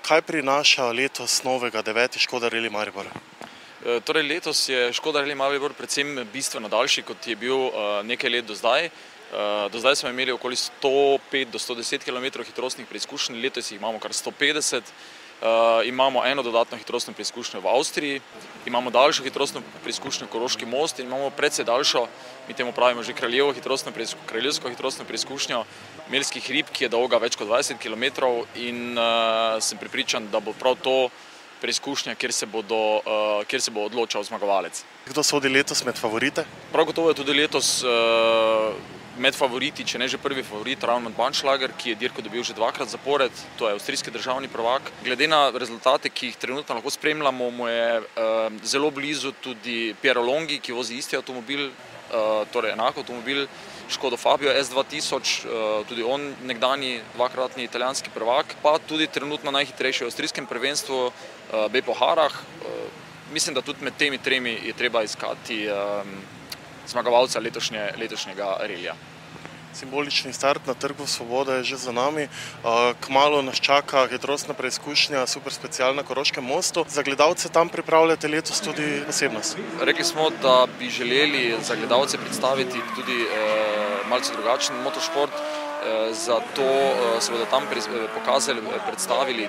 Kaj prinaša letos novega 9. Škoda Rally Maribor? Torej letos je Škoda Rally Maribor predvsem bistveno daljši, kot je bil nekaj let do zdaj. Do zdaj smo imeli okoli 105 do 110 km hitrostnih preizkušenj, letos jih imamo kar 150. Imamo eno dodatno hitrostno preizkušnjo v Avstriji, imamo daljšo hitrostno preizkušnjo Koroški most in imamo precej daljšo, mi temu pravimo že kraljevsko hitrostno preizkušnjo Melskih hrib, ki je dolga več kot 20 km in sem prepričan, da bo prav to preizkušnja, kjer se bo odločal zmagovalec. Kdo sodi letos med favorite? Prav gotovo je tudi letos med favoriti, če ne že prvi favorit, Raimund Bannschlager, ki je dirko dobil že dvakrat zapored, to je avstrijski državni prvak. Glede na rezultate, ki jih trenutno lahko spremljamo, mu je zelo blizu tudi Piero Longhi, ki vozi isti avtomobil, torej enak avtomobil, Škodo Fabio S2000, tudi on nekdanji dvakratni italijanski prvak, pa tudi trenutno najhitrejši v avstrijskem prvenstvu Beppo Harrach. Mislim, da tudi med temi tremi je treba iskati zmagovalca letošnjega relija. Simbolični start na Trgu svobode je že za nami. Kmalu nas čaka hitrostna preizkušnja super special na Koroškem mostu. Za gledalce tam pripravljate letos tudi posebnost. Rekli smo, da bi želeli za gledalce predstaviti tudi malce drugačen motošport. Zato se bodo tam predstavili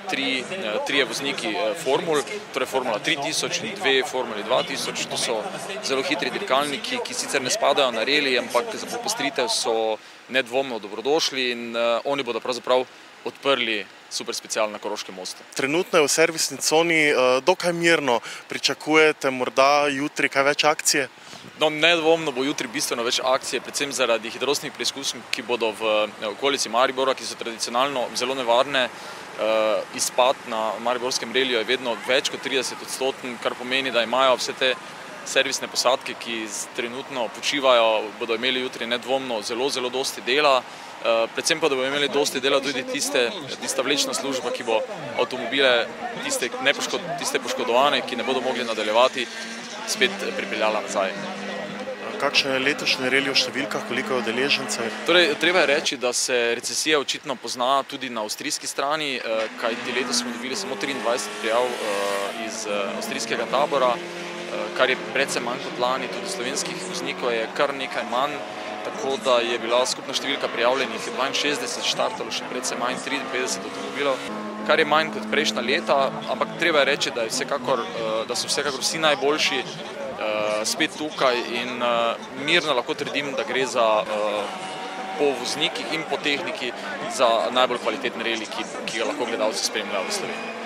trije vozniki formul, torej Formula 3000 in dve Formuli 2000. To so zelo hitri dirkalniki, ki sicer ne spadajo na reli, ampak za popestritev so nedvomno dobrodošli in oni bodo pravzaprav odprli super special na Koroškem mostu. Trenutno je v servisni coni dokaj mirno. Pričakujete morda jutri kaj več akcije? No, nedvomno bo jutri bistveno več akcije, predvsem zaradi hitrostnih preizkušenj, ki bodo v okolici Maribora, ki so tradicionalno zelo nevarne. Izpad na mariborskem reliju je vedno več kot 30%, kar pomeni, da imajo vse te servisne posadke, ki trenutno počivajo, bodo imeli jutri nedvomno zelo dosti dela. Predvsem pa, da bodo imeli dosti dela tudi tista vlečna služba, ki bo avtomobile, tiste poškodovane, ki ne bodo mogli nadaljevati, spet pripeljala nazaj. Kakšen je letošnji reli v številkah, koliko je udeležencev? Torej, treba je reči, da se recesija očitno pozna tudi na avstrijski strani, kajti letos smo dobili samo 23 prijav iz avstrijskega tabora, kar je precej manj kot lani, tudi slovenskih voznikov je kar nekaj manj, tako da je bila skupna številka prijavljenih 62, štartalo še precej manj 53 avtomobilov, kar je manj kot prejšnja leta, ampak treba je reči, da so vsekakor vsi najboljši spet tukaj in mirno lahko trdim, da gre po voznikih in po tehniki za najbolj kvaliteten reli, ki ga lahko gledalci spremljajo v Sloveniji.